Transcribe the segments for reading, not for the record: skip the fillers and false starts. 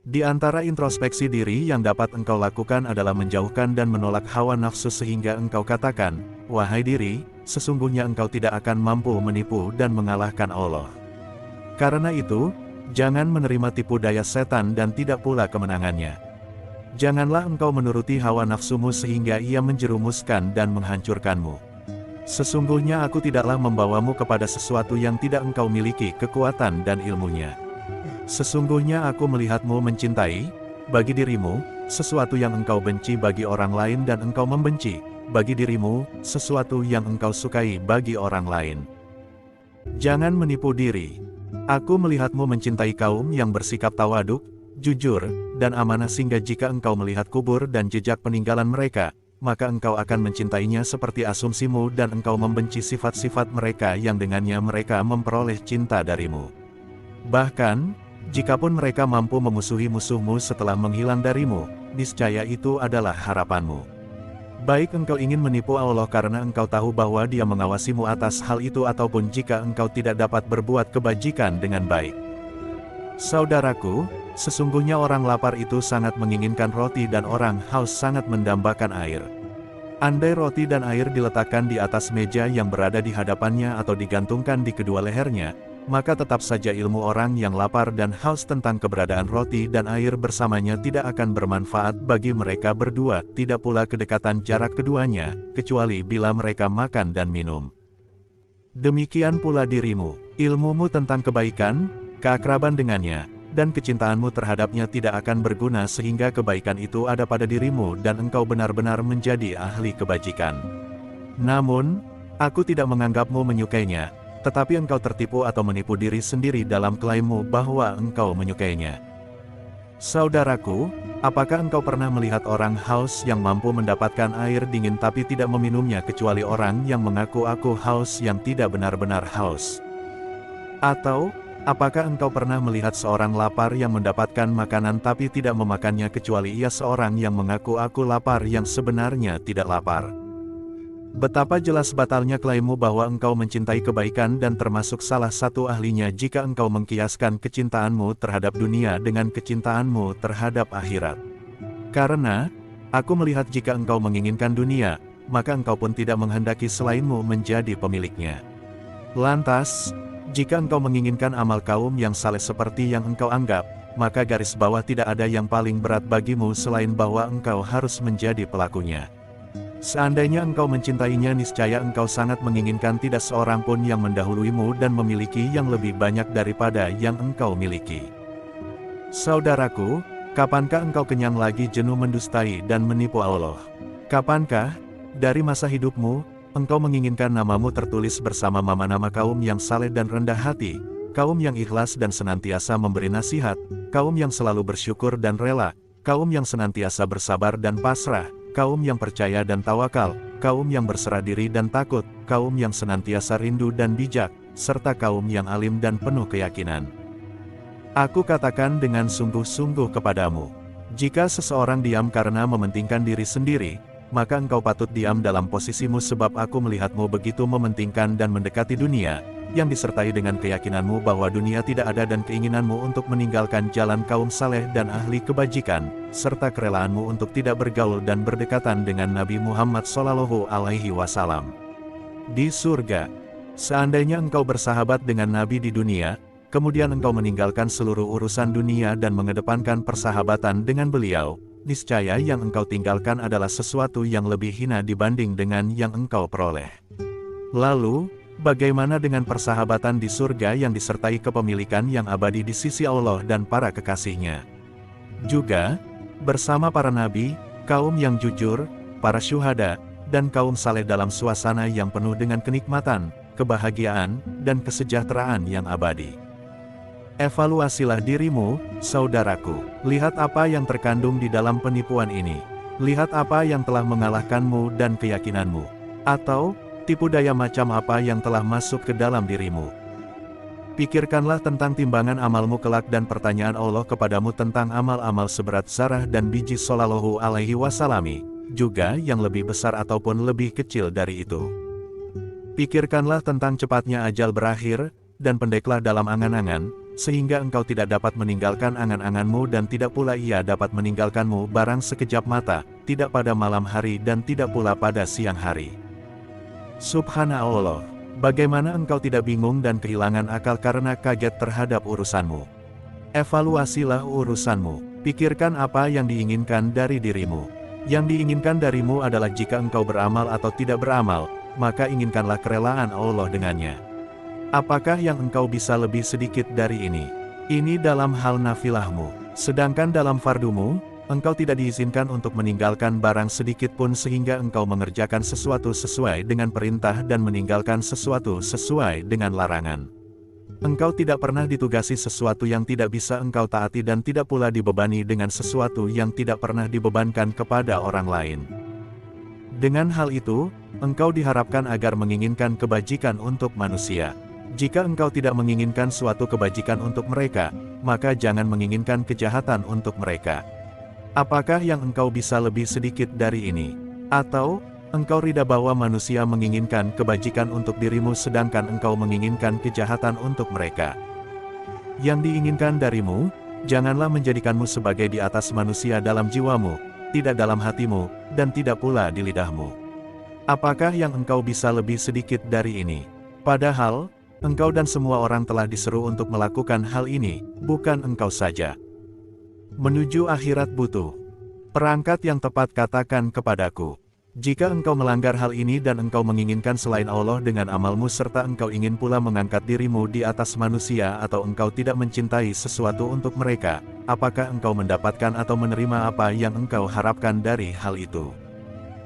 Di antara introspeksi diri yang dapat engkau lakukan adalah menjauhkan dan menolak hawa nafsu sehingga engkau katakan, "Wahai diri, sesungguhnya engkau tidak akan mampu menipu dan mengalahkan Allah." Karena itu, jangan menerima tipu daya setan dan tidak pula kemenangannya. Janganlah engkau menuruti hawa nafsumu sehingga ia menjerumuskan dan menghancurkanmu. Sesungguhnya aku tidaklah membawamu kepada sesuatu yang tidak engkau miliki kekuatan dan ilmunya. Sesungguhnya aku melihatmu mencintai, bagi dirimu, sesuatu yang engkau benci bagi orang lain dan engkau membenci, bagi dirimu, sesuatu yang engkau sukai bagi orang lain. Jangan menipu diri. Aku melihatmu mencintai kaum yang bersikap tawaduk, jujur, dan amanah sehingga jika engkau melihat kubur dan jejak peninggalan mereka, maka engkau akan mencintainya seperti asumsimu dan engkau membenci sifat-sifat mereka yang dengannya mereka memperoleh cinta darimu. Bahkan, jikapun mereka mampu memusuhi musuhmu setelah menghilang darimu, niscaya itu adalah harapanmu. Baik engkau ingin menipu Allah karena engkau tahu bahwa Dia mengawasimu atas hal itu ataupun jika engkau tidak dapat berbuat kebajikan dengan baik. Saudaraku, sesungguhnya orang lapar itu sangat menginginkan roti dan orang haus sangat mendambakan air. Andai roti dan air diletakkan di atas meja yang berada di hadapannya atau digantungkan di kedua lehernya, maka tetap saja ilmu orang yang lapar dan haus tentang keberadaan roti dan air bersamanya tidak akan bermanfaat bagi mereka berdua, tidak pula kedekatan jarak keduanya, kecuali bila mereka makan dan minum. Demikian pula dirimu, ilmumu tentang kebaikan, keakraban dengannya, dan kecintaanmu terhadapnya tidak akan berguna sehingga kebaikan itu ada pada dirimu dan engkau benar-benar menjadi ahli kebajikan. Namun, aku tidak menganggapmu menyukainya, tetapi engkau tertipu atau menipu diri sendiri dalam klaimmu bahwa engkau menyukainya. Saudaraku, apakah engkau pernah melihat orang haus yang mampu mendapatkan air dingin tapi tidak meminumnya kecuali orang yang mengaku aku haus yang tidak benar-benar haus? Atau, apakah engkau pernah melihat seorang lapar yang mendapatkan makanan tapi tidak memakannya kecuali ia seorang yang mengaku aku lapar yang sebenarnya tidak lapar? Betapa jelas batalnya klaimmu bahwa engkau mencintai kebaikan dan termasuk salah satu ahlinya jika engkau mengkiaskan kecintaanmu terhadap dunia dengan kecintaanmu terhadap akhirat. Karena, aku melihat jika engkau menginginkan dunia, maka engkau pun tidak menghendaki selainmu menjadi pemiliknya. Lantas, jika engkau menginginkan amal kaum yang saleh seperti yang engkau anggap, maka garis bawah tidak ada yang paling berat bagimu selain bahwa engkau harus menjadi pelakunya. Seandainya engkau mencintainya niscaya engkau sangat menginginkan tidak seorang pun yang mendahuluimu dan memiliki yang lebih banyak daripada yang engkau miliki. Saudaraku, kapankah engkau kenyang lagi jenuh mendustai dan menipu Allah? Kapankah, dari masa hidupmu, engkau menginginkan namamu tertulis bersama nama-nama kaum yang saleh dan rendah hati, kaum yang ikhlas dan senantiasa memberi nasihat, kaum yang selalu bersyukur dan rela, kaum yang senantiasa bersabar dan pasrah, kaum yang percaya dan tawakal, kaum yang berserah diri dan takut, kaum yang senantiasa rindu dan bijak, serta kaum yang alim dan penuh keyakinan. Aku katakan dengan sungguh-sungguh kepadamu, jika seseorang diam karena mementingkan diri sendiri, maka engkau patut diam dalam posisimu sebab aku melihatmu begitu mementingkan dan mendekati dunia, yang disertai dengan keyakinanmu bahwa dunia tidak ada dan keinginanmu untuk meninggalkan jalan kaum saleh dan ahli kebajikan, serta kerelaanmu untuk tidak bergaul dan berdekatan dengan Nabi Muhammad SAW. Di surga, seandainya engkau bersahabat dengan Nabi di dunia, kemudian engkau meninggalkan seluruh urusan dunia dan mengedepankan persahabatan dengan beliau, niscaya yang engkau tinggalkan adalah sesuatu yang lebih hina dibanding dengan yang engkau peroleh. Lalu, bagaimana dengan persahabatan di surga yang disertai kepemilikan yang abadi di sisi Allah dan para kekasihnya? Juga, bersama para nabi, kaum yang jujur, para syuhada, dan kaum saleh dalam suasana yang penuh dengan kenikmatan, kebahagiaan, dan kesejahteraan yang abadi. Evaluasilah dirimu, saudaraku. Lihat apa yang terkandung di dalam penipuan ini. Lihat apa yang telah mengalahkanmu dan keyakinanmu. Atau, tipu daya macam apa yang telah masuk ke dalam dirimu. Pikirkanlah tentang timbangan amalmu kelak dan pertanyaan Allah kepadamu tentang amal-amal seberat zarah dan biji sallallahu alaihi wasallam, juga yang lebih besar ataupun lebih kecil dari itu. Pikirkanlah tentang cepatnya ajal berakhir, dan pendeklah dalam angan-angan, sehingga engkau tidak dapat meninggalkan angan-anganmu dan tidak pula ia dapat meninggalkanmu barang sekejap mata, tidak pada malam hari dan tidak pula pada siang hari. Subhanallah, bagaimana engkau tidak bingung dan kehilangan akal karena kaget terhadap urusanmu? Evaluasilah urusanmu, pikirkan apa yang diinginkan dari dirimu. Yang diinginkan darimu adalah jika engkau beramal atau tidak beramal, maka inginkanlah kerelaan Allah dengannya. Apakah yang engkau bisa lebih sedikit dari ini? Ini dalam hal nafilahmu. Sedangkan dalam fardumu, engkau tidak diizinkan untuk meninggalkan barang sedikit pun sehingga engkau mengerjakan sesuatu sesuai dengan perintah dan meninggalkan sesuatu sesuai dengan larangan. Engkau tidak pernah ditugasi sesuatu yang tidak bisa engkau taati dan tidak pula dibebani dengan sesuatu yang tidak pernah dibebankan kepada orang lain. Dengan hal itu, engkau diharapkan agar menginginkan kebajikan untuk manusia. Jika engkau tidak menginginkan suatu kebajikan untuk mereka, maka jangan menginginkan kejahatan untuk mereka. Apakah yang engkau bisa lebih sedikit dari ini? Atau, engkau rida bahwa manusia menginginkan kebajikan untuk dirimu sedangkan engkau menginginkan kejahatan untuk mereka. Yang diinginkan darimu, janganlah menjadikanmu sebagai di atas manusia dalam jiwamu, tidak dalam hatimu, dan tidak pula di lidahmu. Apakah yang engkau bisa lebih sedikit dari ini? Padahal, engkau dan semua orang telah diseru untuk melakukan hal ini, bukan engkau saja. Menuju akhirat butuh perangkat yang tepat. Katakan kepadaku, jika engkau melanggar hal ini dan engkau menginginkan selain Allah dengan amalmu serta engkau ingin pula mengangkat dirimu di atas manusia atau engkau tidak mencintai sesuatu untuk mereka, apakah engkau mendapatkan atau menerima apa yang engkau harapkan dari hal itu?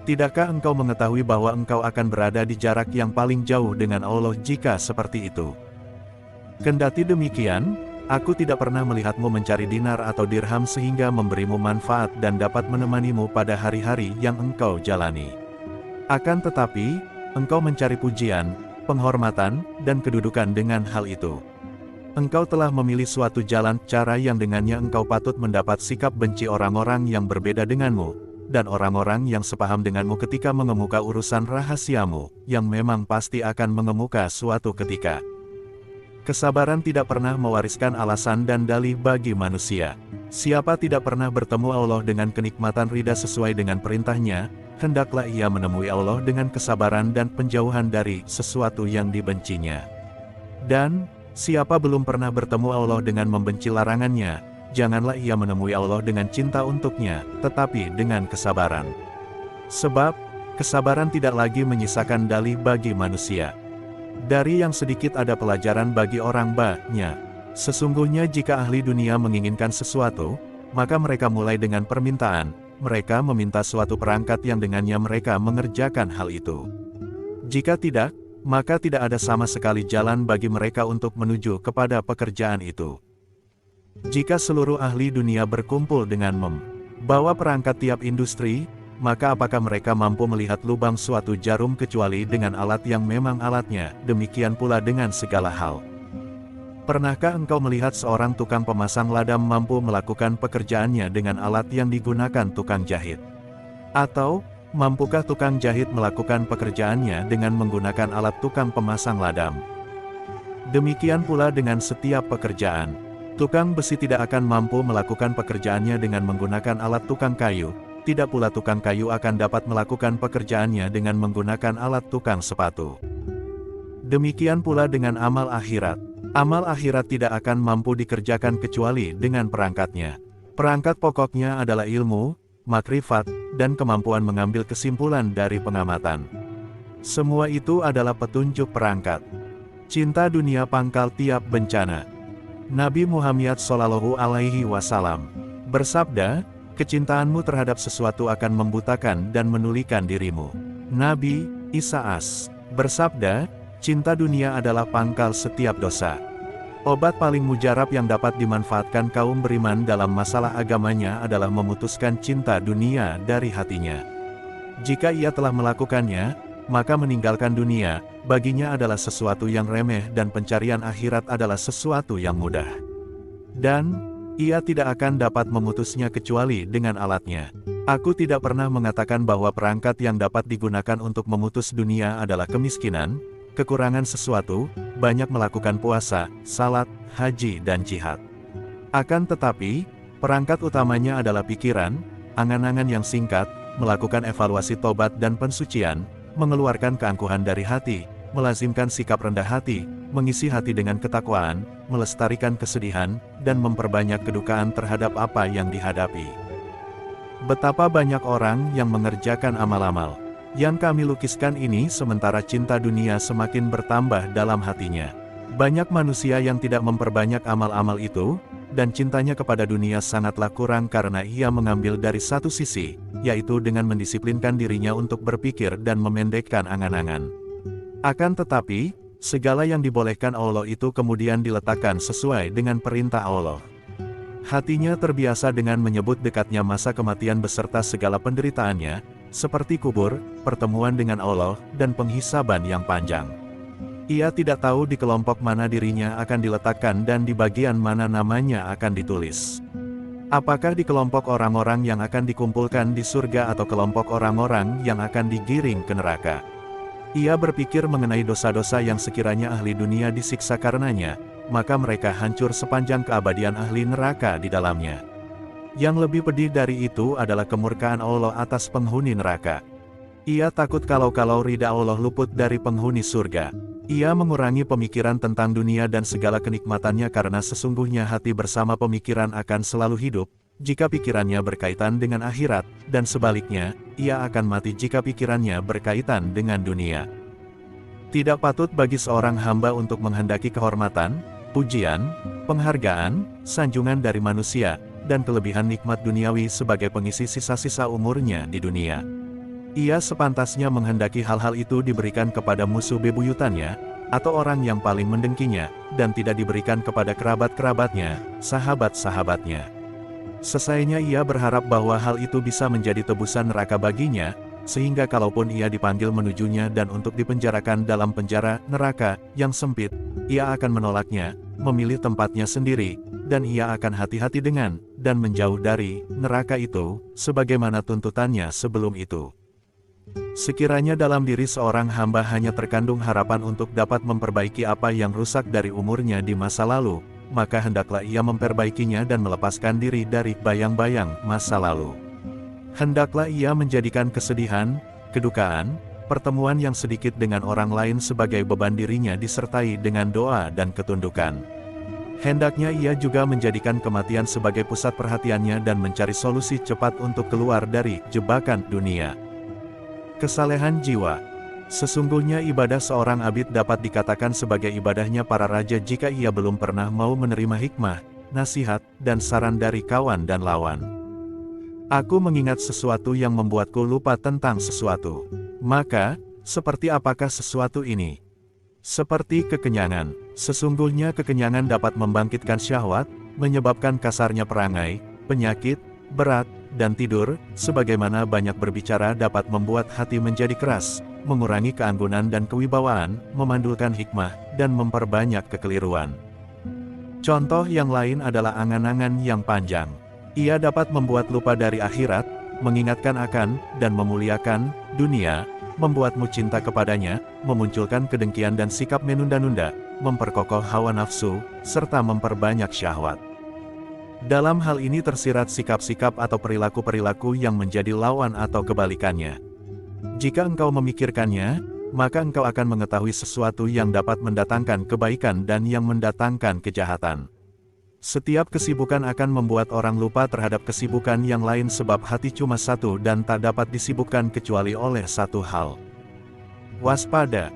Tidakkah engkau mengetahui bahwa engkau akan berada di jarak yang paling jauh dengan Allah jika seperti itu? Kendati demikian, aku tidak pernah melihatmu mencari dinar atau dirham sehingga memberimu manfaat dan dapat menemanimu pada hari-hari yang engkau jalani. Akan tetapi, engkau mencari pujian, penghormatan, dan kedudukan dengan hal itu. Engkau telah memilih suatu jalan cara yang dengannya engkau patut mendapat sikap benci orang-orang yang berbeda denganmu, dan orang-orang yang sepaham denganmu ketika mengemuka urusan rahasiamu, yang memang pasti akan mengemuka suatu ketika. Kesabaran tidak pernah mewariskan alasan dan dalih bagi manusia. Siapa tidak pernah bertemu Allah dengan kenikmatan ridha sesuai dengan perintahnya, hendaklah ia menemui Allah dengan kesabaran dan penjauhan dari sesuatu yang dibencinya. Dan, siapa belum pernah bertemu Allah dengan membenci larangannya, janganlah ia menemui Allah dengan cinta untuknya, tetapi dengan kesabaran. Sebab, kesabaran tidak lagi menyisakan dalih bagi manusia. Dari yang sedikit ada pelajaran bagi orang banyak. Sesungguhnya jika ahli dunia menginginkan sesuatu, maka mereka mulai dengan permintaan, mereka meminta suatu perangkat yang dengannya mereka mengerjakan hal itu. Jika tidak, maka tidak ada sama sekali jalan bagi mereka untuk menuju kepada pekerjaan itu. Jika seluruh ahli dunia berkumpul dengan membawa perangkat tiap industri, maka apakah mereka mampu melihat lubang suatu jarum kecuali dengan alat yang memang alatnya, demikian pula dengan segala hal. Pernahkah engkau melihat seorang tukang pemasang ladam mampu melakukan pekerjaannya dengan alat yang digunakan tukang jahit? Atau, mampukah tukang jahit melakukan pekerjaannya dengan menggunakan alat tukang pemasang ladam? Demikian pula dengan setiap pekerjaan. Tukang besi tidak akan mampu melakukan pekerjaannya dengan menggunakan alat tukang kayu, tidak pula tukang kayu akan dapat melakukan pekerjaannya dengan menggunakan alat tukang sepatu. Demikian pula dengan amal akhirat. Amal akhirat tidak akan mampu dikerjakan kecuali dengan perangkatnya. Perangkat pokoknya adalah ilmu, makrifat, dan kemampuan mengambil kesimpulan dari pengamatan. Semua itu adalah petunjuk perangkat. Cinta dunia pangkal tiap bencana. Nabi Muhammad SAW bersabda, kecintaanmu terhadap sesuatu akan membutakan dan menulikan dirimu. Nabi Isa bersabda, cinta dunia adalah pangkal setiap dosa. Obat paling mujarab yang dapat dimanfaatkan kaum beriman dalam masalah agamanya adalah memutuskan cinta dunia dari hatinya. Jika ia telah melakukannya, maka meninggalkan dunia, baginya adalah sesuatu yang remeh dan pencarian akhirat adalah sesuatu yang mudah. Dan, ia tidak akan dapat memutusnya kecuali dengan alatnya. Aku tidak pernah mengatakan bahwa perangkat yang dapat digunakan untuk memutus dunia adalah kemiskinan, kekurangan sesuatu, banyak melakukan puasa, salat, haji dan jihad. Akan tetapi, perangkat utamanya adalah pikiran, angan-angan yang singkat, melakukan evaluasi tobat dan pensucian, mengeluarkan keangkuhan dari hati, melazimkan sikap rendah hati, mengisi hati dengan ketakwaan, melestarikan kesedihan, dan memperbanyak kedukaan terhadap apa yang dihadapi. Betapa banyak orang yang mengerjakan amal-amal yang kami lukiskan ini sementara cinta dunia semakin bertambah dalam hatinya. Banyak manusia yang tidak memperbanyak amal-amal itu, dan cintanya kepada dunia sangatlah kurang karena ia mengambil dari satu sisi, yaitu dengan mendisiplinkan dirinya untuk berpikir dan memendekkan angan-angan. Akan tetapi, segala yang dibolehkan Allah itu kemudian diletakkan sesuai dengan perintah Allah. Hatinya terbiasa dengan menyebut dekatnya masa kematian beserta segala penderitaannya, seperti kubur, pertemuan dengan Allah, dan penghisaban yang panjang. Ia tidak tahu di kelompok mana dirinya akan diletakkan dan di bagian mana namanya akan ditulis. Apakah di kelompok orang-orang yang akan dikumpulkan di surga atau kelompok orang-orang yang akan digiring ke neraka? Ia berpikir mengenai dosa-dosa yang sekiranya ahli dunia disiksa karenanya, maka mereka hancur sepanjang keabadian ahli neraka di dalamnya. Yang lebih pedih dari itu adalah kemurkaan Allah atas penghuni neraka. Ia takut kalau ridha Allah luput dari penghuni surga. Ia mengurangi pemikiran tentang dunia dan segala kenikmatannya karena sesungguhnya hati bersama pemikiran akan selalu hidup, jika pikirannya berkaitan dengan akhirat, dan sebaliknya, ia akan mati jika pikirannya berkaitan dengan dunia. Tidak patut bagi seorang hamba untuk menghendaki kehormatan, pujian, penghargaan, sanjungan dari manusia, dan kelebihan nikmat duniawi sebagai pengisi sisa-sisa umurnya di dunia. Ia sepantasnya menghendaki hal-hal itu diberikan kepada musuh bebuyutannya, atau orang yang paling mendengkinya, dan tidak diberikan kepada kerabat-kerabatnya, sahabat-sahabatnya. Sesainya ia berharap bahwa hal itu bisa menjadi tebusan neraka baginya, sehingga kalaupun ia dipanggil menujunya dan untuk dipenjarakan dalam penjara neraka yang sempit, ia akan menolaknya, memilih tempatnya sendiri, dan ia akan hati-hati dengan, dan menjauh dari, neraka itu, sebagaimana tuntutannya sebelum itu. Sekiranya dalam diri seorang hamba hanya terkandung harapan untuk dapat memperbaiki apa yang rusak dari umurnya di masa lalu, maka hendaklah ia memperbaikinya dan melepaskan diri dari bayang-bayang masa lalu. Hendaklah ia menjadikan kesedihan, kedukaan, pertemuan yang sedikit dengan orang lain sebagai beban dirinya disertai dengan doa dan ketundukan. Hendaknya ia juga menjadikan kematian sebagai pusat perhatiannya dan mencari solusi cepat untuk keluar dari jebakan dunia. Kesalehan jiwa. Sesungguhnya ibadah seorang abid dapat dikatakan sebagai ibadahnya para raja jika ia belum pernah mau menerima hikmah, nasihat, dan saran dari kawan dan lawan. Aku mengingat sesuatu yang membuatku lupa tentang sesuatu. Maka, seperti apakah sesuatu ini? Seperti kekenyangan. Sesungguhnya kekenyangan dapat membangkitkan syahwat, menyebabkan kasarnya perangai, penyakit, berat, dan tidur, sebagaimana banyak berbicara dapat membuat hati menjadi keras, mengurangi keanggunan dan kewibawaan, memandulkan hikmah, dan memperbanyak kekeliruan. Contoh yang lain adalah angan-angan yang panjang. Ia dapat membuat lupa dari akhirat, mengingatkan akan, dan memuliakan, dunia, membuatmu cinta kepadanya, memunculkan kedengkian dan sikap menunda-nunda, memperkokoh hawa nafsu, serta memperbanyak syahwat. Dalam hal ini tersirat sikap-sikap atau perilaku-perilaku yang menjadi lawan atau kebalikannya. Jika engkau memikirkannya, maka engkau akan mengetahui sesuatu yang dapat mendatangkan kebaikan dan yang mendatangkan kejahatan. Setiap kesibukan akan membuat orang lupa terhadap kesibukan yang lain sebab hati cuma satu dan tak dapat disibukkan kecuali oleh satu hal. Waspada.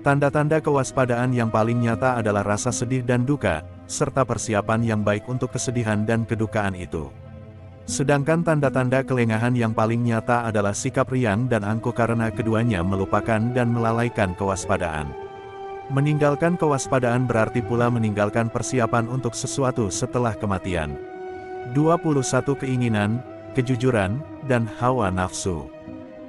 Tanda-tanda kewaspadaan yang paling nyata adalah rasa sedih dan duka, serta persiapan yang baik untuk kesedihan dan kedukaan itu. Sedangkan tanda-tanda kelengahan yang paling nyata adalah sikap riang dan angkuh karena keduanya melupakan dan melalaikan kewaspadaan. Meninggalkan kewaspadaan berarti pula meninggalkan persiapan untuk sesuatu setelah kematian. 21 Keinginan, kejujuran, dan hawa nafsu.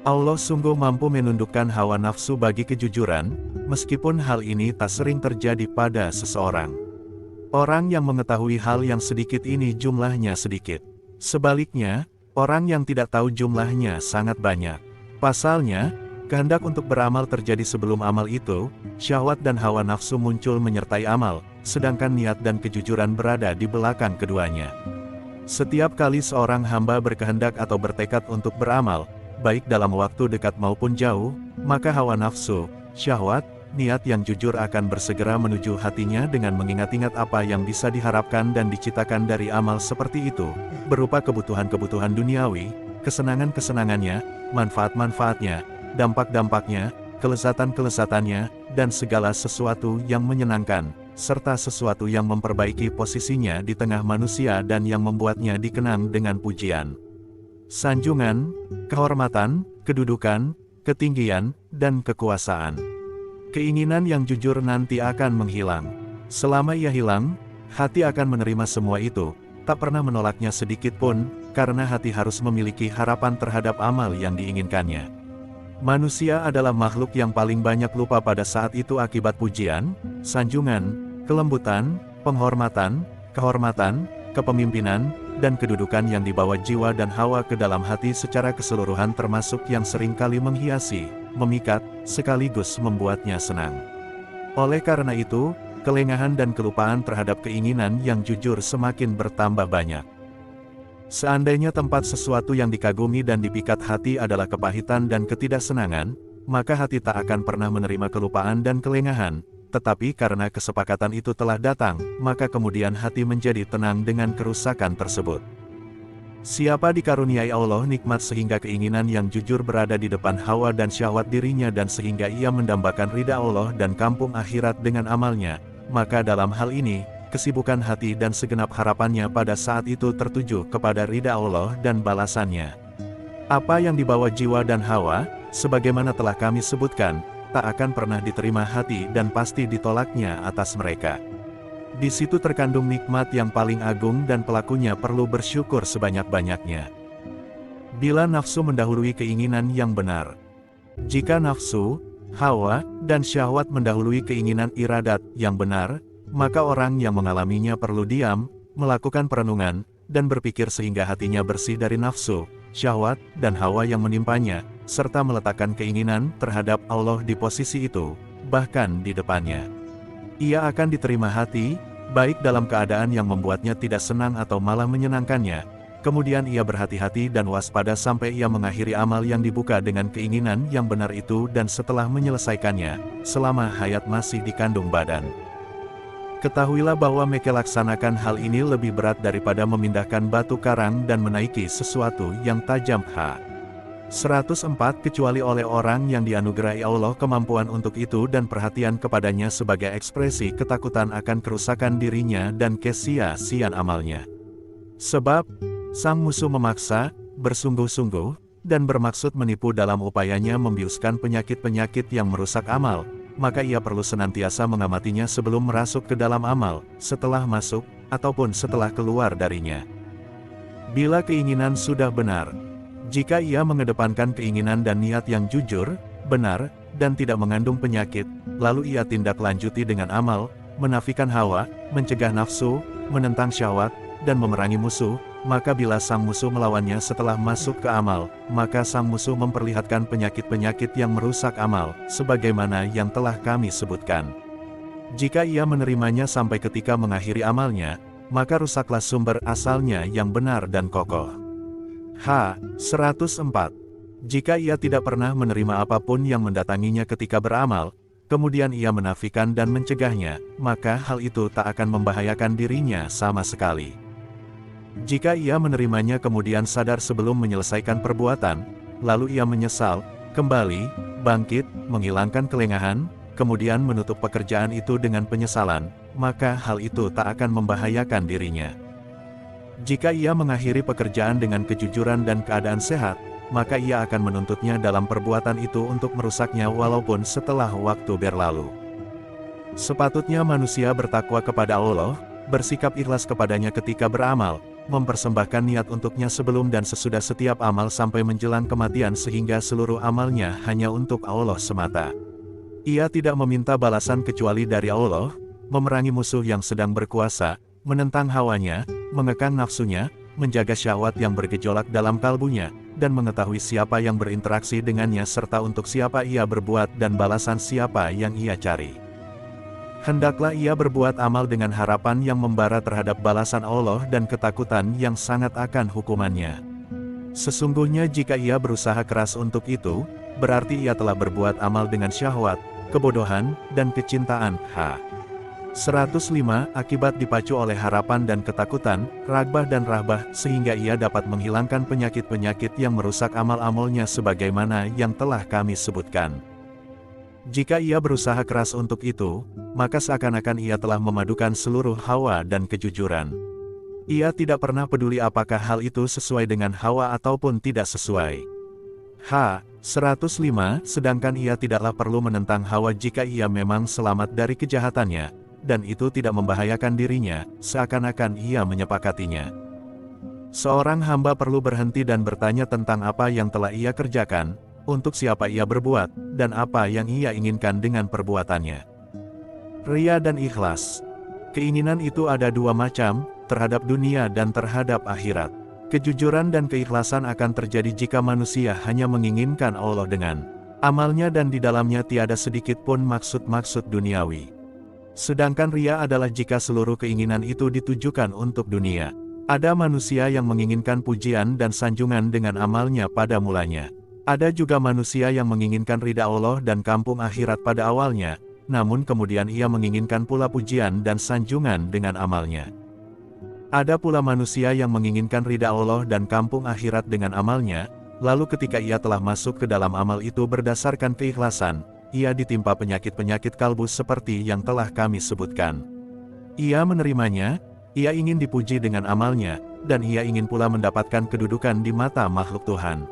Allah sungguh mampu menundukkan hawa nafsu bagi kejujuran, meskipun hal ini tak sering terjadi pada seseorang. Orang yang mengetahui hal yang sedikit ini jumlahnya sedikit. Sebaliknya, orang yang tidak tahu jumlahnya sangat banyak. Pasalnya, Kehendak untuk beramal terjadi sebelum amal itu, syahwat dan hawa nafsu muncul menyertai amal, sedangkan niat dan kejujuran berada di belakang keduanya. Setiap kali seorang hamba berkehendak atau bertekad untuk beramal, baik dalam waktu dekat maupun jauh, maka hawa nafsu, syahwat, niat yang jujur akan bersegera menuju hatinya dengan mengingat-ingat apa yang bisa diharapkan dan diciptakan dari amal seperti itu, berupa kebutuhan-kebutuhan duniawi, kesenangan-kesenangannya, manfaat-manfaatnya, dampak-dampaknya, kelezatan-kelezatannya, dan segala sesuatu yang menyenangkan, serta sesuatu yang memperbaiki posisinya di tengah manusia dan yang membuatnya dikenang dengan pujian, sanjungan, kehormatan, kedudukan, ketinggian, dan kekuasaan. Keinginan yang jujur nanti akan menghilang. Selama ia hilang, hati akan menerima semua itu, tak pernah menolaknya sedikit pun, karena hati harus memiliki harapan terhadap amal yang diinginkannya. Manusia adalah makhluk yang paling banyak lupa pada saat itu akibat pujian, sanjungan, kelembutan, penghormatan, kehormatan, kepemimpinan, dan kedudukan yang dibawa jiwa dan hawa ke dalam hati secara keseluruhan, termasuk yang seringkali menghiasi, memikat, sekaligus membuatnya senang. Oleh karena itu, kelengahan dan kelupaan terhadap keinginan yang jujur semakin bertambah banyak. Seandainya tempat sesuatu yang dikagumi dan dipikat hati adalah kepahitan dan ketidaksenangan, maka hati tak akan pernah menerima kelupaan dan kelengahan, tetapi karena kesepakatan itu telah datang, maka kemudian hati menjadi tenang dengan kerusakan tersebut. Siapa dikaruniai Allah nikmat sehingga keinginan yang jujur berada di depan hawa dan syahwat dirinya dan sehingga ia mendambakan ridha Allah dan kampung akhirat dengan amalnya, maka dalam hal ini, kesibukan hati dan segenap harapannya pada saat itu tertuju kepada ridha Allah dan balasannya. Apa yang dibawa jiwa dan hawa, sebagaimana telah kami sebutkan, tak akan pernah diterima hati dan pasti ditolaknya atas mereka. Di situ terkandung nikmat yang paling agung dan pelakunya perlu bersyukur sebanyak-banyaknya. Bila nafsu mendahului keinginan yang benar. Jika nafsu, hawa, dan syahwat mendahului keinginan iradat yang benar, maka orang yang mengalaminya perlu diam, melakukan perenungan, dan berpikir sehingga hatinya bersih dari nafsu, syahwat, dan hawa yang menimpanya, serta meletakkan keinginan terhadap Allah di posisi itu, bahkan di depannya. Ia akan diterima hati, baik dalam keadaan yang membuatnya tidak senang atau malah menyenangkannya. Kemudian ia berhati-hati dan waspada sampai ia mengakhiri amal yang dibuka dengan keinginan yang benar itu dan setelah menyelesaikannya, selama hayat masih dikandung badan. Ketahuilah bahwa melaksanakan hal ini lebih berat daripada memindahkan batu karang dan menaiki sesuatu yang tajam. 104 Kecuali oleh orang yang dianugerahi Allah kemampuan untuk itu dan perhatian kepadanya sebagai ekspresi ketakutan akan kerusakan dirinya dan kesia-siaan amalnya. Sebab, sang musuh memaksa, bersungguh-sungguh, dan bermaksud menipu dalam upayanya membiuskan penyakit-penyakit yang merusak amal, maka ia perlu senantiasa mengamatinya sebelum merasuk ke dalam amal, setelah masuk, ataupun setelah keluar darinya. Bila keinginan sudah benar, jika ia mengedepankan keinginan dan niat yang jujur, benar, dan tidak mengandung penyakit, lalu ia tindak lanjuti dengan amal, menafikan hawa, mencegah nafsu, menentang syahwat, dan memerangi musuh, maka bila sang musuh melawannya setelah masuk ke amal, maka sang musuh memperlihatkan penyakit-penyakit yang merusak amal, sebagaimana yang telah kami sebutkan. Jika ia menerimanya sampai ketika mengakhiri amalnya, maka rusaklah sumber asalnya yang benar dan kokoh. 104. Jika ia tidak pernah menerima apapun yang mendatanginya ketika beramal, kemudian ia menafikan dan mencegahnya, maka hal itu tak akan membahayakan dirinya sama sekali. Jika ia menerimanya kemudian sadar sebelum menyelesaikan perbuatan, lalu ia menyesal, kembali, bangkit, menghilangkan kelengahan, kemudian menutup pekerjaan itu dengan penyesalan, maka hal itu tak akan membahayakan dirinya. Jika ia mengakhiri pekerjaan dengan kejujuran dan keadaan sehat, maka ia akan menuntutnya dalam perbuatan itu untuk merusaknya walaupun setelah waktu berlalu. Sepatutnya manusia bertakwa kepada Allah, bersikap ikhlas kepadanya ketika beramal, mempersembahkan niat untuknya sebelum dan sesudah setiap amal sampai menjelang kematian sehingga seluruh amalnya hanya untuk Allah semata. Ia tidak meminta balasan kecuali dari Allah, memerangi musuh yang sedang berkuasa, menentang hawanya, mengekang nafsunya, menjaga syahwat yang bergejolak dalam kalbunya, dan mengetahui siapa yang berinteraksi dengannya serta untuk siapa ia berbuat dan balasan siapa yang ia cari. Hendaklah ia berbuat amal dengan harapan yang membara terhadap balasan Allah dan ketakutan yang sangat akan hukumannya. Sesungguhnya jika ia berusaha keras untuk itu, berarti ia telah berbuat amal dengan syahwat, kebodohan, dan kecintaan. 105. Akibat dipacu oleh harapan dan ketakutan, ragbah dan rahbah, sehingga ia dapat menghilangkan penyakit-penyakit yang merusak amal-amalnya sebagaimana yang telah kami sebutkan. Jika ia berusaha keras untuk itu, maka seakan-akan ia telah memadukan seluruh hawa dan kejujuran. Ia tidak pernah peduli apakah hal itu sesuai dengan hawa ataupun tidak sesuai. 105. Sedangkan ia tidaklah perlu menentang hawa jika ia memang selamat dari kejahatannya, dan itu tidak membahayakan dirinya, seakan-akan ia menyepakatinya. Seorang hamba perlu berhenti dan bertanya tentang apa yang telah ia kerjakan, untuk siapa ia berbuat, dan apa yang ia inginkan dengan perbuatannya. Riya dan ikhlas. Keinginan itu ada dua macam, terhadap dunia dan terhadap akhirat. Kejujuran dan keikhlasan akan terjadi jika manusia hanya menginginkan Allah dengan amalnya dan di dalamnya tiada sedikit pun maksud-maksud duniawi. Sedangkan riya adalah jika seluruh keinginan itu ditujukan untuk dunia. Ada manusia yang menginginkan pujian dan sanjungan dengan amalnya pada mulanya. Ada juga manusia yang menginginkan ridha Allah dan kampung akhirat pada awalnya, namun kemudian ia menginginkan pula pujian dan sanjungan dengan amalnya. Ada pula manusia yang menginginkan ridha Allah dan kampung akhirat dengan amalnya, lalu ketika ia telah masuk ke dalam amal itu berdasarkan keikhlasan, ia ditimpa penyakit-penyakit kalbu seperti yang telah kami sebutkan. Ia menerimanya, ia ingin dipuji dengan amalnya, dan ia ingin pula mendapatkan kedudukan di mata makhluk Tuhan.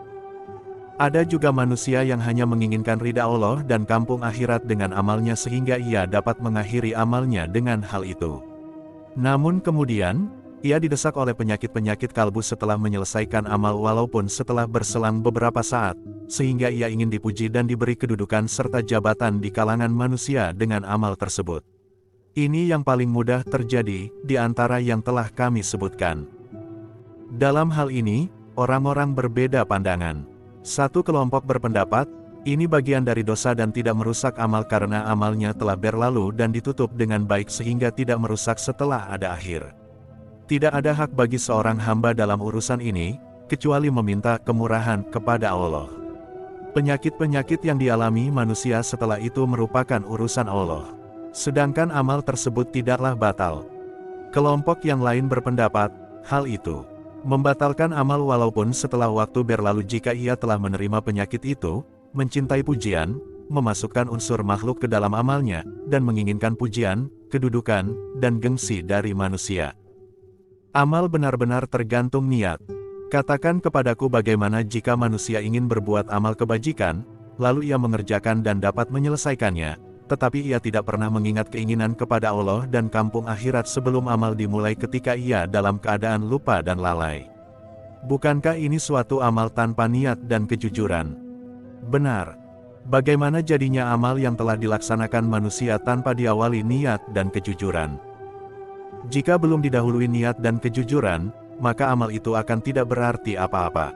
Ada juga manusia yang hanya menginginkan ridha Allah dan kampung akhirat dengan amalnya sehingga ia dapat mengakhiri amalnya dengan hal itu. Namun kemudian, ia didesak oleh penyakit-penyakit kalbu setelah menyelesaikan amal walaupun setelah berselang beberapa saat, sehingga ia ingin dipuji dan diberi kedudukan serta jabatan di kalangan manusia dengan amal tersebut. Ini yang paling mudah terjadi di antara yang telah kami sebutkan. Dalam hal ini, orang-orang berbeda pandangan. Satu kelompok berpendapat, ini bagian dari dosa dan tidak merusak amal karena amalnya telah berlalu dan ditutup dengan baik sehingga tidak merusak setelah ada akhir. Tidak ada hak bagi seorang hamba dalam urusan ini, kecuali meminta kemurahan kepada Allah. Penyakit-penyakit yang dialami manusia setelah itu merupakan urusan Allah. Sedangkan amal tersebut tidaklah batal. Kelompok yang lain berpendapat, hal itu membatalkan amal walaupun setelah waktu berlalu jika ia telah menerima penyakit itu, mencintai pujian, memasukkan unsur makhluk ke dalam amalnya, dan menginginkan pujian, kedudukan, dan gengsi dari manusia. Amal benar-benar tergantung niat. Katakan kepadaku bagaimana jika manusia ingin berbuat amal kebajikan, lalu ia mengerjakan dan dapat menyelesaikannya, tetapi ia tidak pernah mengingat keinginan kepada Allah dan kampung akhirat sebelum amal dimulai ketika ia dalam keadaan lupa dan lalai. Bukankah ini suatu amal tanpa niat dan kejujuran? Benar. Bagaimana jadinya amal yang telah dilaksanakan manusia tanpa diawali niat dan kejujuran? Jika belum didahului niat dan kejujuran, maka amal itu akan tidak berarti apa-apa.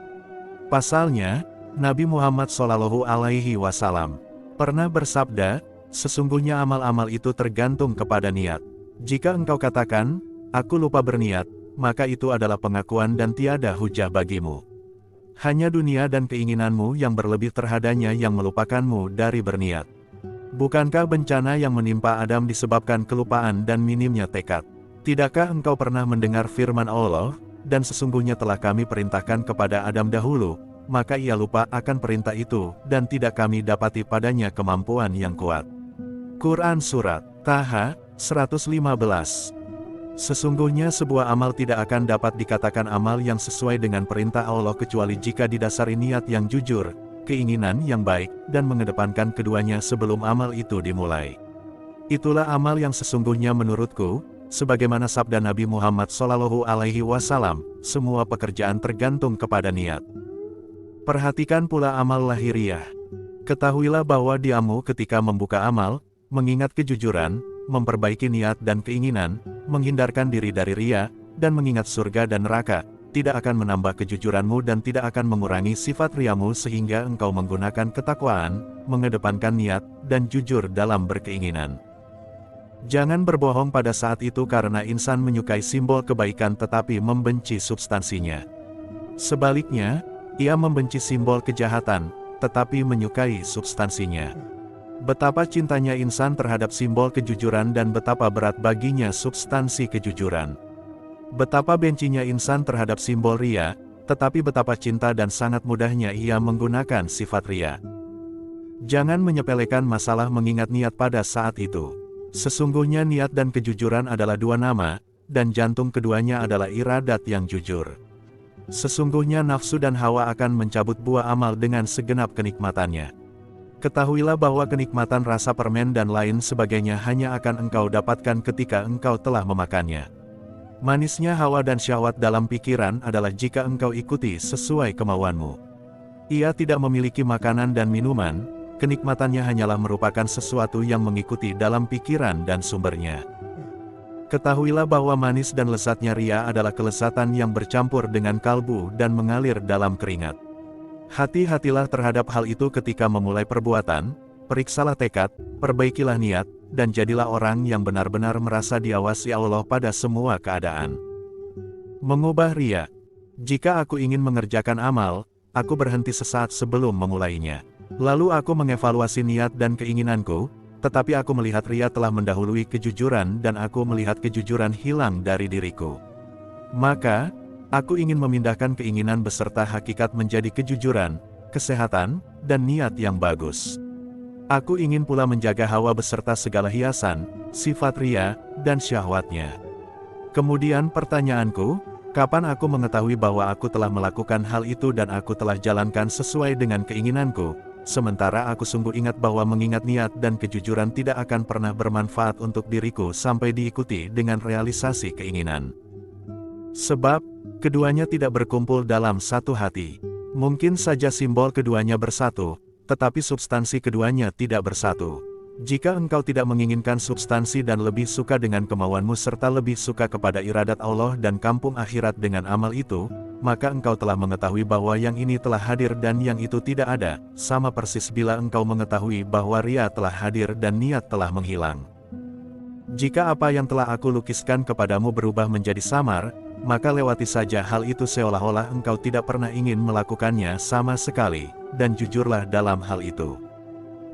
Pasalnya, Nabi Muhammad SAW pernah bersabda, sesungguhnya amal-amal itu tergantung kepada niat. Jika engkau katakan, aku lupa berniat, maka itu adalah pengakuan dan tiada hujah bagimu. Hanya dunia dan keinginanmu yang berlebih terhadapnya yang melupakanmu dari berniat. Bukankah bencana yang menimpa Adam disebabkan kelupaan dan minimnya tekad? Tidakkah engkau pernah mendengar firman Allah, dan sesungguhnya telah kami perintahkan kepada Adam dahulu, maka ia lupa akan perintah itu, dan tidak kami dapati padanya kemampuan yang kuat. Quran Surat Taha, 115. Sesungguhnya sebuah amal tidak akan dapat dikatakan amal yang sesuai dengan perintah Allah kecuali jika didasari niat yang jujur, keinginan yang baik, dan mengedepankan keduanya sebelum amal itu dimulai. Itulah amal yang sesungguhnya menurutku, sebagaimana sabda Nabi Muhammad SAW, semua pekerjaan tergantung kepada niat. Perhatikan pula amal lahiriah. Ketahuilah bahwa diamu ketika membuka amal, mengingat kejujuran, memperbaiki niat dan keinginan, menghindarkan diri dari riya, dan mengingat surga dan neraka, tidak akan menambah kejujuranmu dan tidak akan mengurangi sifat riamu sehingga engkau menggunakan ketakwaan, mengedepankan niat, dan jujur dalam berkeinginan. Jangan berbohong pada saat itu karena insan menyukai simbol kebaikan tetapi membenci substansinya. Sebaliknya, ia membenci simbol kejahatan, tetapi menyukai substansinya. Betapa cintanya insan terhadap simbol kejujuran dan betapa berat baginya substansi kejujuran. Betapa bencinya insan terhadap simbol ria, tetapi betapa cinta dan sangat mudahnya ia menggunakan sifat ria. Jangan menyepelekan masalah mengingat niat pada saat itu. Sesungguhnya niat dan kejujuran adalah dua nama, dan jantung keduanya adalah iradat yang jujur. Sesungguhnya nafsu dan hawa akan mencabut buah amal dengan segenap kenikmatannya. Ketahuilah bahwa kenikmatan rasa permen dan lain sebagainya hanya akan engkau dapatkan ketika engkau telah memakannya. Manisnya hawa dan syahwat dalam pikiran adalah jika engkau ikuti sesuai kemauanmu. Ia tidak memiliki makanan dan minuman, kenikmatannya hanyalah merupakan sesuatu yang mengikuti dalam pikiran dan sumbernya. Ketahuilah bahwa manis dan lezatnya ria adalah kelezatan yang bercampur dengan kalbu dan mengalir dalam keringat. Hati-hatilah terhadap hal itu ketika memulai perbuatan, periksalah tekad, perbaikilah niat, dan jadilah orang yang benar-benar merasa diawasi Allah pada semua keadaan. Mengubah ria. Jika aku ingin mengerjakan amal, aku berhenti sesaat sebelum memulainya. Lalu aku mengevaluasi niat dan keinginanku, tetapi aku melihat ria telah mendahului kejujuran dan aku melihat kejujuran hilang dari diriku. Maka, aku ingin memindahkan keinginan beserta hakikat menjadi kejujuran, kesehatan, dan niat yang bagus. Aku ingin pula menjaga hawa beserta segala hiasan, sifat ria, dan syahwatnya. Kemudian pertanyaanku, kapan aku mengetahui bahwa aku telah melakukan hal itu dan aku telah jalankan sesuai dengan keinginanku? Sementara aku sungguh ingat bahwa mengingat niat dan kejujuran tidak akan pernah bermanfaat untuk diriku sampai diikuti dengan realisasi keinginan. Sebab, keduanya tidak berkumpul dalam satu hati. Mungkin saja simbol keduanya bersatu, tetapi substansi keduanya tidak bersatu. Jika engkau tidak menginginkan substansi dan lebih suka dengan kemauanmu serta lebih suka kepada iradat Allah dan kampung akhirat dengan amal itu, maka engkau telah mengetahui bahwa yang ini telah hadir dan yang itu tidak ada, sama persis bila engkau mengetahui bahwa ria telah hadir dan niat telah menghilang. Jika apa yang telah aku lukiskan kepadamu berubah menjadi samar, maka lewati saja hal itu seolah-olah engkau tidak pernah ingin melakukannya sama sekali, dan jujurlah dalam hal itu.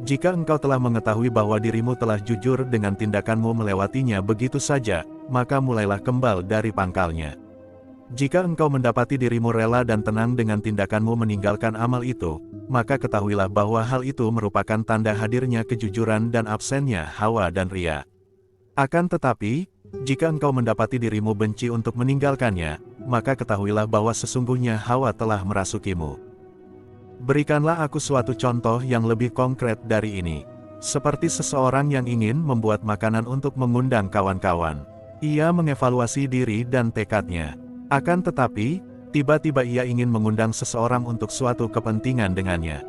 Jika engkau telah mengetahui bahwa dirimu telah jujur dengan tindakanmu melewatinya begitu saja, maka mulailah kembal dari pangkalnya. Jika engkau mendapati dirimu rela dan tenang dengan tindakanmu meninggalkan amal itu, maka ketahuilah bahwa hal itu merupakan tanda hadirnya kejujuran dan absennya hawa dan ria. Akan tetapi, jika engkau mendapati dirimu benci untuk meninggalkannya, maka ketahuilah bahwa sesungguhnya hawa telah merasukimu. Berikanlah aku suatu contoh yang lebih konkret dari ini. Seperti seseorang yang ingin membuat makanan untuk mengundang kawan-kawan. Ia mengevaluasi diri dan tekadnya. Akan tetapi, tiba-tiba ia ingin mengundang seseorang untuk suatu kepentingan dengannya.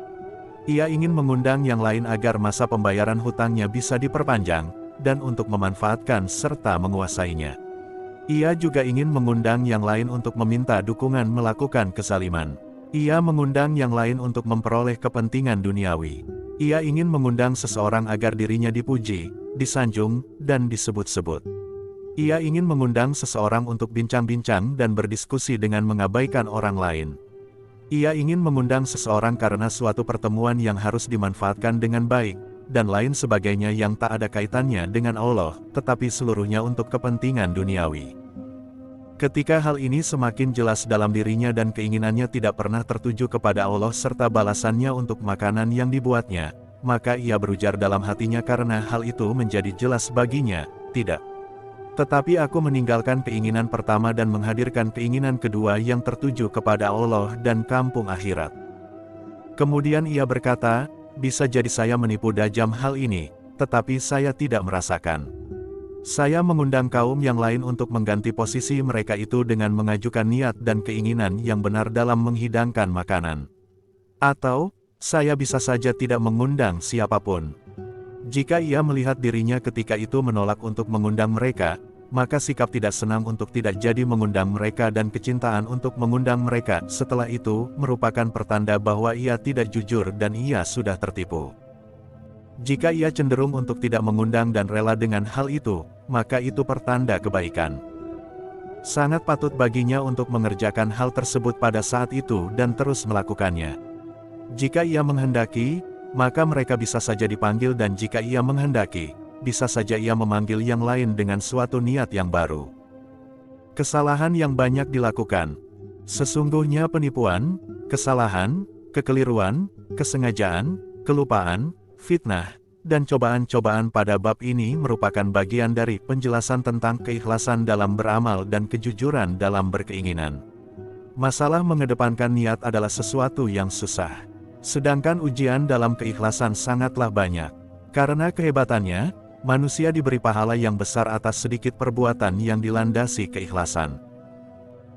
Ia ingin mengundang yang lain agar masa pembayaran hutangnya bisa diperpanjang, dan untuk memanfaatkan serta menguasainya. Ia juga ingin mengundang yang lain untuk meminta dukungan melakukan kezaliman. Ia mengundang yang lain untuk memperoleh kepentingan duniawi. Ia ingin mengundang seseorang agar dirinya dipuji, disanjung, dan disebut-sebut. Ia ingin mengundang seseorang untuk bincang-bincang dan berdiskusi dengan mengabaikan orang lain. Ia ingin mengundang seseorang karena suatu pertemuan yang harus dimanfaatkan dengan baik, dan lain sebagainya yang tak ada kaitannya dengan Allah, tetapi seluruhnya untuk kepentingan duniawi. Ketika hal ini semakin jelas dalam dirinya dan keinginannya tidak pernah tertuju kepada Allah serta balasannya untuk makanan yang dibuatnya, maka ia berujar dalam hatinya karena hal itu menjadi jelas baginya, tidak. Tetapi aku meninggalkan keinginan pertama dan menghadirkan keinginan kedua yang tertuju kepada Allah dan kampung akhirat. Kemudian ia berkata, bisa jadi saya menipu dajjal hal ini, tetapi saya tidak merasakan. Saya mengundang kaum yang lain untuk mengganti posisi mereka itu dengan mengajukan niat dan keinginan yang benar dalam menghidangkan makanan. Atau, saya bisa saja tidak mengundang siapapun. Jika ia melihat dirinya ketika itu menolak untuk mengundang mereka, maka sikap tidak senang untuk tidak jadi mengundang mereka dan kecintaan untuk mengundang mereka setelah itu merupakan pertanda bahwa ia tidak jujur dan ia sudah tertipu. Jika ia cenderung untuk tidak mengundang dan rela dengan hal itu, maka itu pertanda kebaikan. Sangat patut baginya untuk mengerjakan hal tersebut pada saat itu dan terus melakukannya. Jika ia menghendaki, maka mereka bisa saja dipanggil dan jika ia menghendaki, bisa saja ia memanggil yang lain dengan suatu niat yang baru. Kesalahan yang banyak dilakukan. Sesungguhnya penipuan, kesalahan, kekeliruan, kesengajaan, kelupaan, fitnah, dan cobaan-cobaan pada bab ini merupakan bagian dari penjelasan tentang keikhlasan dalam beramal dan kejujuran dalam berkeinginan. Masalah mengedepankan niat adalah sesuatu yang susah. Sedangkan ujian dalam keikhlasan sangatlah banyak. Karena kehebatannya, manusia diberi pahala yang besar atas sedikit perbuatan yang dilandasi keikhlasan.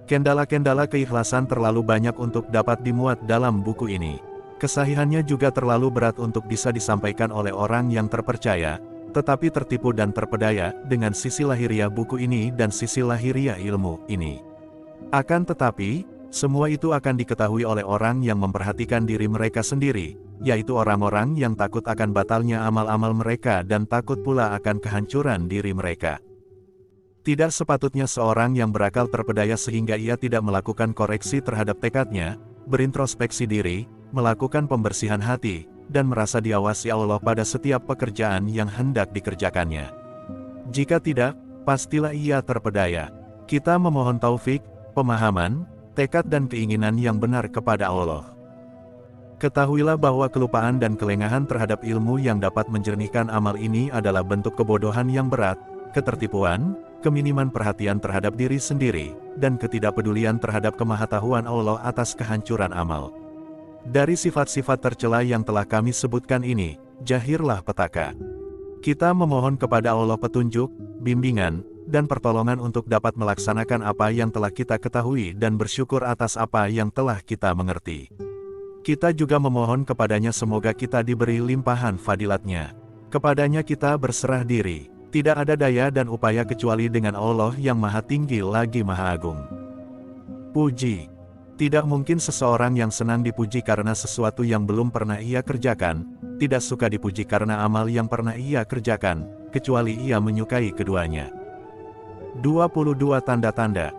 Kendala-kendala keikhlasan terlalu banyak untuk dapat dimuat dalam buku ini. Kesahihannya juga terlalu berat untuk bisa disampaikan oleh orang yang terpercaya, tetapi tertipu dan terpedaya dengan sisi lahiriah buku ini dan sisi lahiriah ilmu ini. Akan tetapi, semua itu akan diketahui oleh orang yang memperhatikan diri mereka sendiri, yaitu orang-orang yang takut akan batalnya amal-amal mereka dan takut pula akan kehancuran diri mereka. Tidak sepatutnya seorang yang berakal terpedaya sehingga ia tidak melakukan koreksi terhadap tekadnya, berintrospeksi diri, melakukan pembersihan hati, dan merasa diawasi Allah pada setiap pekerjaan yang hendak dikerjakannya. Jika tidak, pastilah ia terpedaya. Kita memohon taufik, pemahaman, tekad dan keinginan yang benar kepada Allah. Ketahuilah bahwa kelupaan dan kelengahan terhadap ilmu yang dapat menjernihkan amal ini adalah bentuk kebodohan yang berat, ketertipuan, keminiman perhatian terhadap diri sendiri, dan ketidakpedulian terhadap kemahatauan Allah atas kehancuran amal. Dari sifat-sifat tercela yang telah kami sebutkan ini, jahirlah petaka. Kita memohon kepada Allah petunjuk, bimbingan, dan pertolongan untuk dapat melaksanakan apa yang telah kita ketahui dan bersyukur atas apa yang telah kita mengerti. Kita juga memohon kepadanya semoga kita diberi limpahan fadilatnya. Kepadanya kita berserah diri, tidak ada daya dan upaya kecuali dengan Allah yang maha tinggi lagi maha agung. Puji. Tidak mungkin seseorang yang senang dipuji karena sesuatu yang belum pernah ia kerjakan, tidak suka dipuji karena amal yang pernah ia kerjakan, kecuali ia menyukai keduanya. 22 tanda-tanda.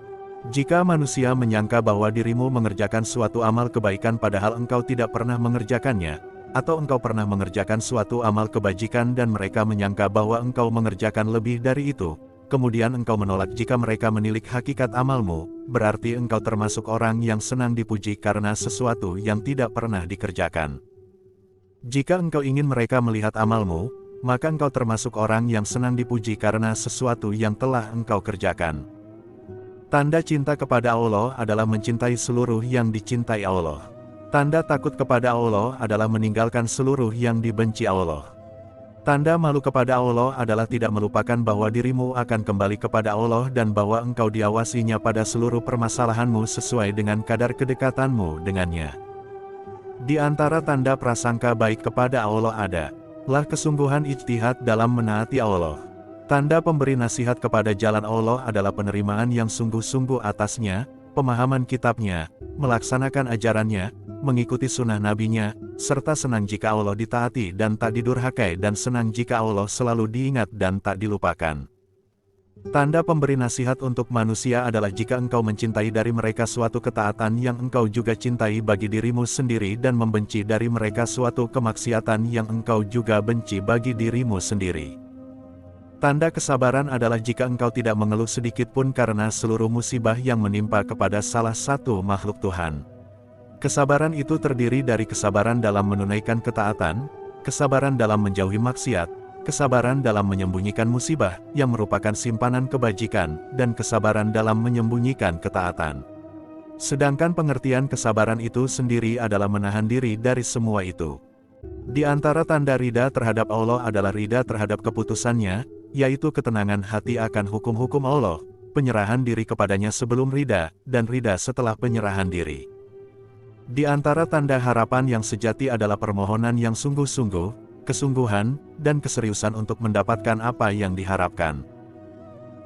Jika manusia menyangka bahwa dirimu mengerjakan suatu amal kebaikan padahal engkau tidak pernah mengerjakannya, atau engkau pernah mengerjakan suatu amal kebajikan dan mereka menyangka bahwa engkau mengerjakan lebih dari itu, kemudian engkau menolak jika mereka menilik hakikat amalmu, berarti engkau termasuk orang yang senang dipuji karena sesuatu yang tidak pernah dikerjakan. Jika engkau ingin mereka melihat amalmu, maka engkau termasuk orang yang senang dipuji karena sesuatu yang telah engkau kerjakan. Tanda cinta kepada Allah adalah mencintai seluruh yang dicintai Allah. Tanda takut kepada Allah adalah meninggalkan seluruh yang dibenci Allah. Tanda malu kepada Allah adalah tidak melupakan bahwa dirimu akan kembali kepada Allah dan bahwa engkau diawasinya pada seluruh permasalahanmu sesuai dengan kadar kedekatanmu dengannya. Di antara tanda prasangka baik kepada Allah adalah kesungguhan ijtihad dalam menaati Allah. Tanda pemberi nasihat kepada jalan Allah adalah penerimaan yang sungguh-sungguh atasnya, pemahaman kitabnya, melaksanakan ajarannya, mengikuti sunnah nabinya, serta senang jika Allah ditaati dan tak didurhakai dan senang jika Allah selalu diingat dan tak dilupakan. Tanda pemberi nasihat untuk manusia adalah jika engkau mencintai dari mereka suatu ketaatan yang engkau juga cintai bagi dirimu sendiri dan membenci dari mereka suatu kemaksiatan yang engkau juga benci bagi dirimu sendiri. Tanda kesabaran adalah jika engkau tidak mengeluh sedikit pun karena seluruh musibah yang menimpa kepada salah satu makhluk Tuhan. Kesabaran itu terdiri dari kesabaran dalam menunaikan ketaatan, kesabaran dalam menjauhi maksiat, kesabaran dalam menyembunyikan musibah yang merupakan simpanan kebajikan, dan kesabaran dalam menyembunyikan ketaatan. Sedangkan pengertian kesabaran itu sendiri adalah menahan diri dari semua itu. Di antara tanda rida terhadap Allah adalah rida terhadap keputusannya, yaitu ketenangan hati akan hukum-hukum Allah, penyerahan diri kepadanya sebelum rida, dan rida setelah penyerahan diri. Di antara tanda harapan yang sejati adalah permohonan yang sungguh-sungguh, kesungguhan, dan keseriusan untuk mendapatkan apa yang diharapkan.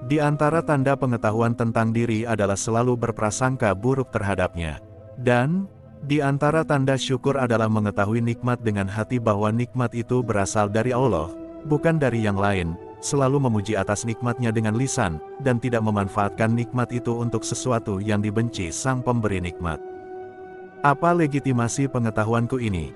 Di antara tanda pengetahuan tentang diri adalah selalu berprasangka buruk terhadapnya. Dan, di antara tanda syukur adalah mengetahui nikmat dengan hati bahwa nikmat itu berasal dari Allah, bukan dari yang lain, selalu memuji atas nikmatnya dengan lisan, dan tidak memanfaatkan nikmat itu untuk sesuatu yang dibenci sang pemberi nikmat. Apa legitimasi pengetahuanku ini?